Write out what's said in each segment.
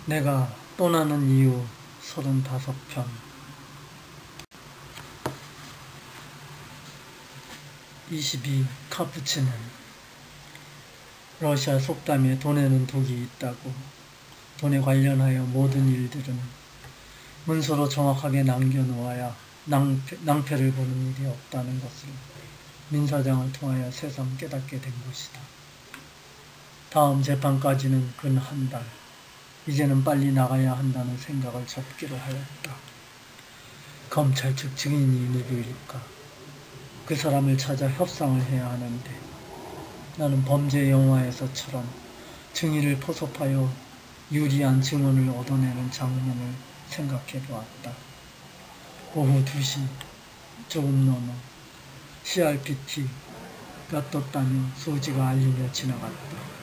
내가 떠나는 이유 35편. 22. 카푸치는 러시아 속담에 돈에는 독이 있다고, 돈에 관련하여 모든 일들은 문서로 정확하게 남겨놓아야 낭패를 보는 일이 없다는 것을 민사장을 통하여 새삼 깨닫게 된 것이다. 다음 재판까지는 근 한 달. 이제는 빨리 나가야 한다는 생각을 접기로 하였다. 검찰 측 증인이 누구일까? 그 사람을 찾아 협상을 해야 하는데 나는 범죄 영화에서처럼 증인을 포섭하여 유리한 증언을 얻어내는 장면을 생각해 보았다. 오후 2시 조금 넘어 CRPT가 떴다며 소지가 알리며 지나갔다.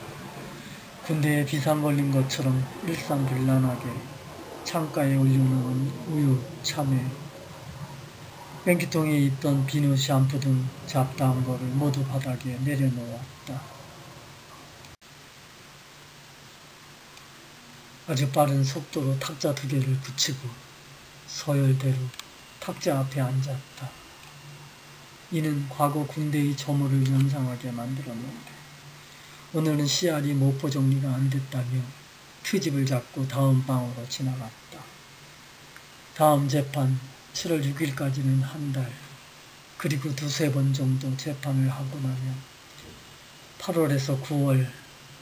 군대에 비상 걸린 것처럼 일상불란하게 창가에 올려놓은 우유, 참외, 뺑기통에 있던 비누, 샴푸 등 잡다한 거를 모두 바닥에 내려놓았다. 아주 빠른 속도로 탁자 2개를 붙이고 서열대로 탁자 앞에 앉았다. 이는 과거 군대의 점호를 연상하게 만들었는데 오늘은 CR이 모포 정리가 안 됐다며 트집을 잡고 다음 방으로 지나갔다. 다음 재판 7월 6일까지는 한 달, 그리고 2-3번 정도 재판을 하고 나면 8월에서 9월,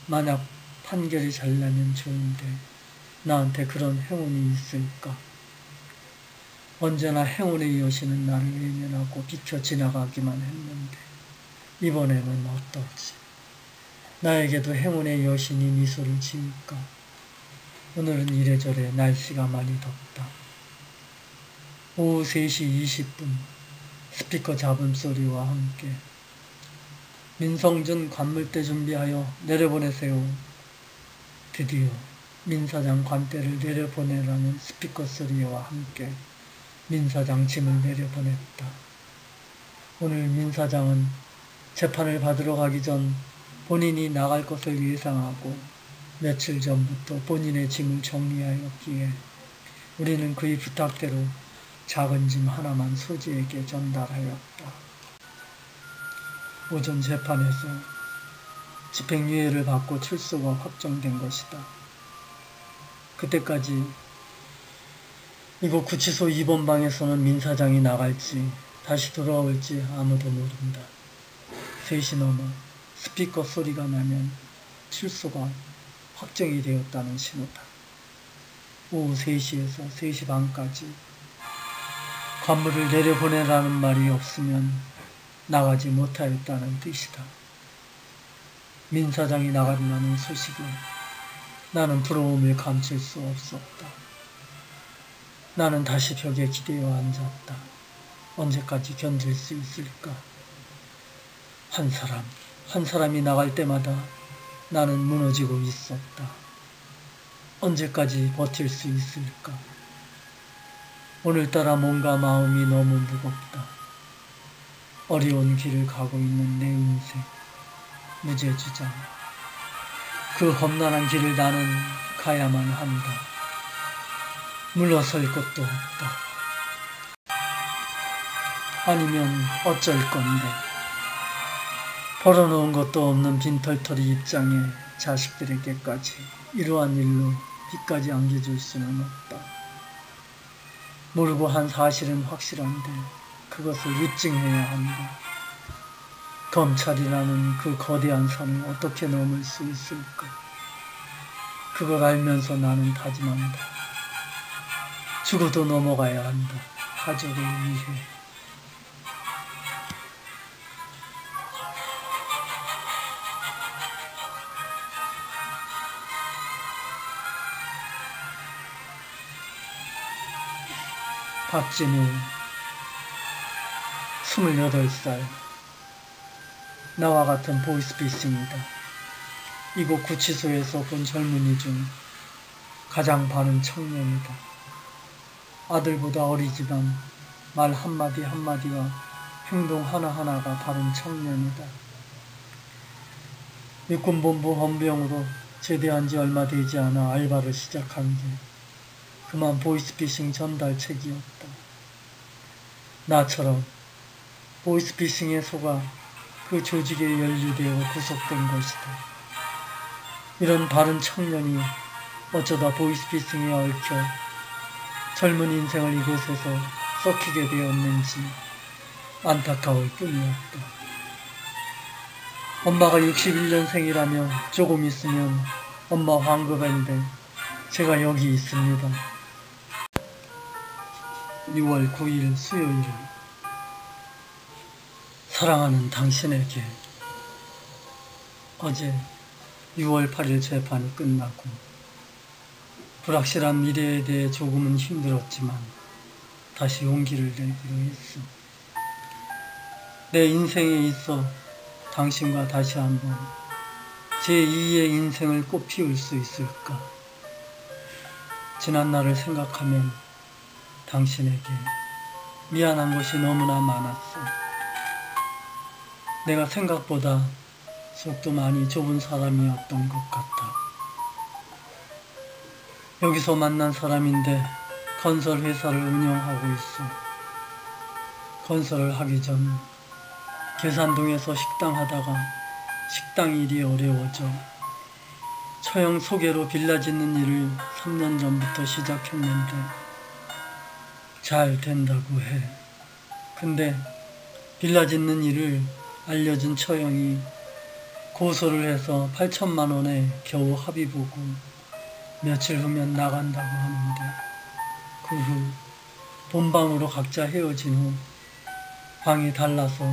만약 판결이 잘 나면 좋은데 나한테 그런 행운이 있을까? 언제나 행운의 여신은 나를 외면하고 비켜 지나가기만 했는데 이번에는 어떨지. 나에게도 행운의 여신이 미소를 지을까? 오늘은 이래저래 날씨가 많이 덥다. 오후 3시 20분 스피커 잡음 소리와 함께 민성준 관물대 준비하여 내려보내세요. 드디어 민사장 관대를 내려보내라는 스피커 소리와 함께 민사장 짐을 내려보냈다. 오늘 민사장은 재판을 받으러 가기 전 본인이 나갈 것을 예상하고 며칠 전부터 본인의 짐을 정리하였기에 우리는 그의 부탁대로 작은 짐 하나만 소지에게 전달하였다. 오전 재판에서 집행유예를 받고 출소가 확정된 것이다. 그때까지 이곳 구치소 2번 방에서는 민사장이 나갈지 다시 돌아올지 아무도 모른다. 3시 넘어 스피커 소리가 나면 출소가 확정이 되었다는 신호다. 오후 3시에서 3시 반까지 관물을 내려보내라는 말이 없으면 나가지 못하였다는 뜻이다. 민사장이 나간다는 소식에 나는 부러움을 감출 수 없었다. 나는 다시 벽에 기대어 앉았다. 언제까지 견딜 수 있을까? 한 사람이 나갈 때마다 나는 무너지고 있었다. 언제까지 버틸 수 있을까? 오늘따라 뭔가 마음이 너무 무겁다. 어려운 길을 가고 있는 내 인생, 무죄주장. 그 험난한 길을 나는 가야만 한다. 물러설 것도 없다. 아니면 어쩔 건데. 벌어놓은 것도 없는 빈털터리 입장에 자식들에게까지 이러한 일로 빚까지 안겨줄 수는 없다. 모르고 한 사실은 확실한데 그것을 입증해야 한다. 검찰이라는 그 거대한 산을 어떻게 넘을 수 있을까? 그걸 알면서 나는 다짐한다. 죽어도 넘어가야 한다. 가족을 위해. 박진우 28살. 나와 같은 보이스피싱이다. 이곳 구치소에서 본 젊은이 중 가장 바른 청년이다. 아들보다 어리지만 말 한마디 한마디와 행동 하나하나가 바른 청년이다. 육군본부 헌병으로 제대한 지 얼마 되지 않아 알바를 시작한 게 그만 보이스피싱 전달책이었다. 나처럼 보이스피싱에 속아 그 조직에 연루되어 구속된 것이다. 이런 바른 청년이 어쩌다 보이스피싱에 얽혀 젊은 인생을 이곳에서 썩히게 되었는지 안타까울 뿐이었다. 엄마가 61년생이라며 조금 있으면 엄마 환갑인데 제가 여기 있습니다. 6월 9일 수요일. 사랑하는 당신에게. 어제 6월 8일 재판이 끝나고 불확실한 미래에 대해 조금은 힘들었지만 다시 용기를 내기로 했어. 내 인생에 있어 당신과 다시 한번 제2의 인생을 꽃피울 수 있을까? 지난 날을 생각하면 당신에게 미안한 것이 너무나 많았어. 내가 생각보다 속도 많이 좁은 사람이었던 것 같아. 여기서 만난 사람인데 건설 회사를 운영하고 있어. 건설을 하기 전 계산동에서 식당 하다가 식당 일이 어려워져 처형 소개로 빌라 짓는 일을 3년 전부터 시작했는데 잘 된다고 해. 근데 빌라 짓는 일을 알려준 처형이 고소를 해서 8천만 원에 겨우 합의 보고 며칠 후면 나간다고 하는데 그 후 본방으로 각자 헤어진 후 방이 달라서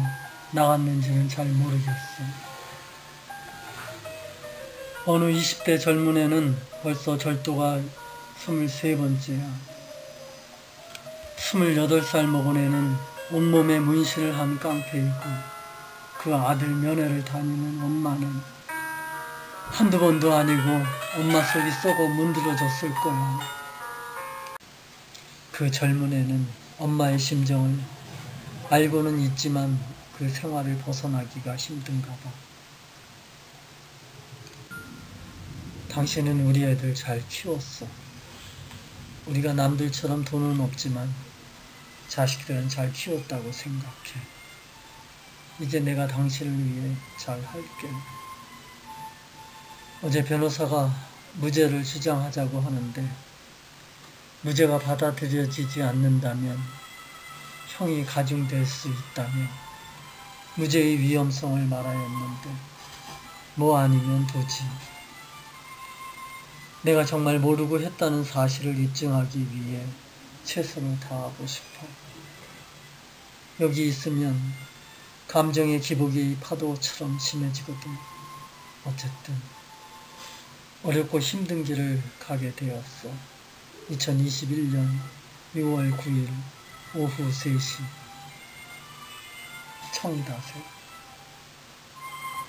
나갔는지는 잘 모르겠어. 어느 20대 젊은 애는 벌써 절도가 23번째야. 28살 먹은 애는 온몸에 문신을 한 깡패이고 그 아들 면회를 다니는 엄마는 한두 번도 아니고 엄마 속이 썩어 문드러졌을 거야. 그 젊은 애는 엄마의 심정을 알고는 있지만 그 생활을 벗어나기가 힘든가 봐. 당신은 우리 애들 잘 키웠어. 우리가 남들처럼 돈은 없지만 자식들은 잘 키웠다고 생각해. 이제 내가 당신을 위해 잘 할게. 어제 변호사가 무죄를 주장하자고 하는데 무죄가 받아들여지지 않는다면 형이 가중될 수 있다며 무죄의 위험성을 말하였는데 뭐 아니면 도지. 내가 정말 모르고 했다는 사실을 입증하기 위해 최선을 다하고 싶어. 여기 있으면 감정의 기복이 파도처럼 심해지거든. 어쨌든 어렵고 힘든 길을 가게 되었어. 2021년 6월 9일 오후 3시 청다세.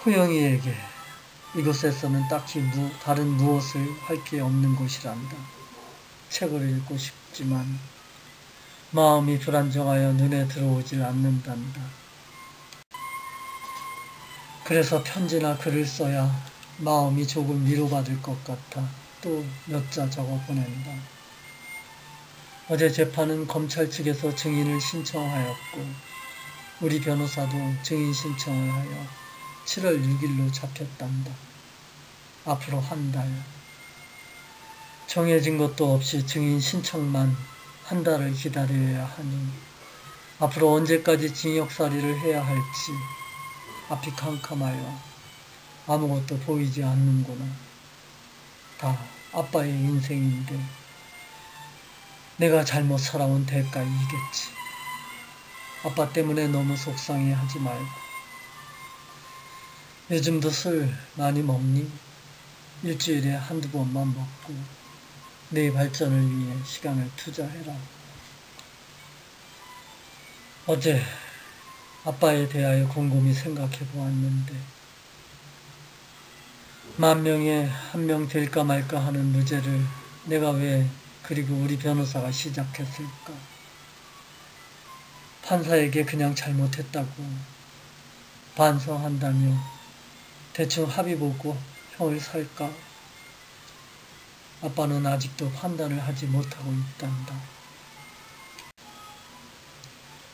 호영이에게 이곳에서는 딱히 다른 무엇을 할 게 없는 곳이란다. 책을 읽고 싶지만 마음이 불안정하여 눈에 들어오질 않는단다. 그래서 편지나 글을 써야 마음이 조금 위로받을 것 같아 또 몇 자 적어 보낸다. 어제 재판은 검찰 측에서 증인을 신청하였고 우리 변호사도 증인 신청을 하여 7월 6일로 잡혔단다. 앞으로 한 달. 정해진 것도 없이 증인 신청만 한 달을 기다려야 하니 앞으로 언제까지 징역살이를 해야 할지 앞이 캄캄하여 아무것도 보이지 않는구나. 다 아빠의 인생인데 내가 잘못 살아온 대가이겠지. 아빠 때문에 너무 속상해하지 말고. 요즘도 술 많이 먹니? 일주일에 한두 번만 먹고 내 발전을 위해 시간을 투자해라. 어제 아빠에 대하여 곰곰이 생각해 보았는데 10,000명에 1명 될까 말까 하는 무죄를 내가 왜 그리고 우리 변호사가 시작했을까? 판사에게 그냥 잘못했다고 반성한다며 대충 합의 보고 형을 살까 아빠는 아직도 판단을 하지 못하고 있단다.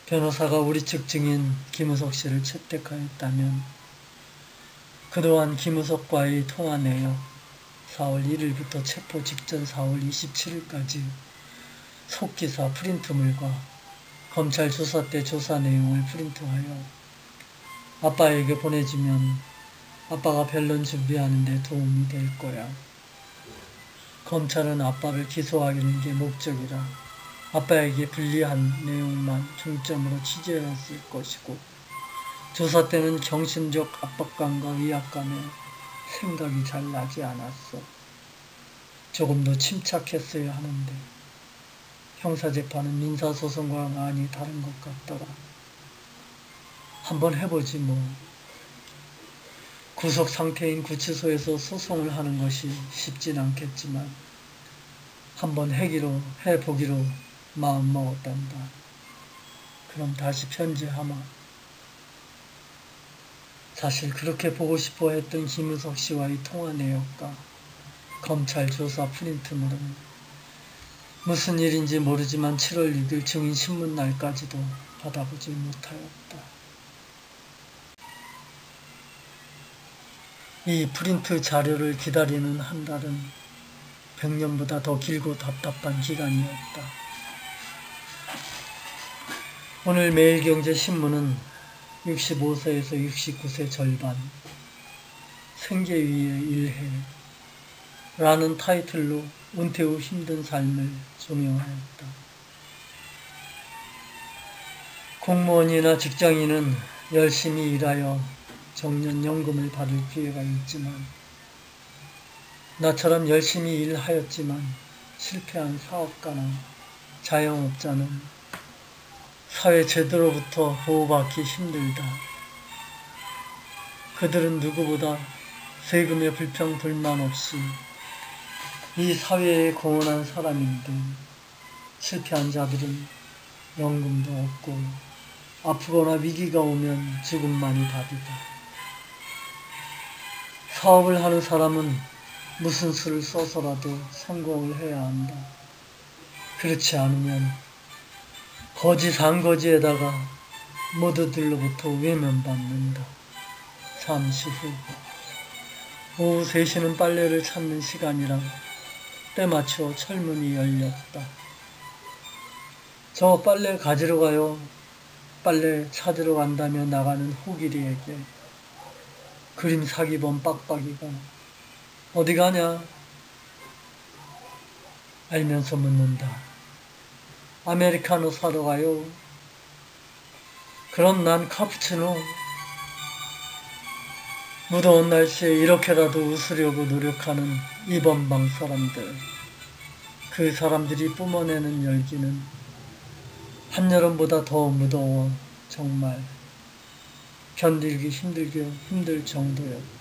변호사가 우리 측 증인 김우석 씨를 채택하였다면 그동안 김우석과의 통화 내역 4월 1일부터 체포 직전 4월 27일까지 속기사 프린트물과 검찰 조사 때 조사 내용을 프린트하여 아빠에게 보내주면 아빠가 변론 준비하는 데 도움이 될 거야. 검찰은 아빠를 기소하는 게 목적이라 아빠에게 불리한 내용만 중점으로 취재했을 것이고 조사 때는 정신적 압박감과 위압감에 생각이 잘 나지 않았어. 조금 더 침착했어야 하는데 형사재판은 민사소송과 많이 다른 것 같더라. 한번 해보지 뭐. 구속 상태인 구치소에서 소송을 하는 것이 쉽진 않겠지만 한번 해보기로 마음먹었단다. 그럼 다시 편지하마. 사실 그렇게 보고 싶어 했던 김우석 씨와의 통화 내역과 검찰 조사 프린트물은 무슨 일인지 모르지만 7월 6일 증인신문 날까지도 받아보지 못하였다. 이 프린트 자료를 기다리는 한 달은 100년보다 더 길고 답답한 기간이었다. 오늘 매일경제신문은 65세에서 69세 절반, 생계 위의 일해 라는 타이틀로 은퇴 후 힘든 삶을 조명하였다. 공무원이나 직장인은 열심히 일하여 정년연금을 받을 기회가 있지만 나처럼 열심히 일하였지만 실패한 사업가나 자영업자는 사회 제도로부터 보호받기 힘들다. 그들은 누구보다 세금에 불평 불만 없이 이 사회에 공헌한 사람인데 실패한 자들은 연금도 없고 아프거나 위기가 오면 죽음만이 답이다. 사업을 하는 사람은 무슨 수를 써서라도 성공을 해야 한다. 그렇지 않으면 거지상거지에다가 모두들로부터 외면받는다. 잠시 후 오후 3시는 빨래를 찾는 시간이라 때맞춰 철문이 열렸다. 저 빨래 가지러 가요. 빨래 찾으러 간다며 나가는 호길이에게 그림 사기범 빡빡이가 어디 가냐? 알면서 묻는다. 아메리카노 사러 가요. 그럼 난 카푸치노. 무더운 날씨에 이렇게라도 웃으려고 노력하는 이번방 사람들. 그 사람들이 뿜어내는 열기는 한여름보다 더 무더워 정말 견디기 힘들 정도였다.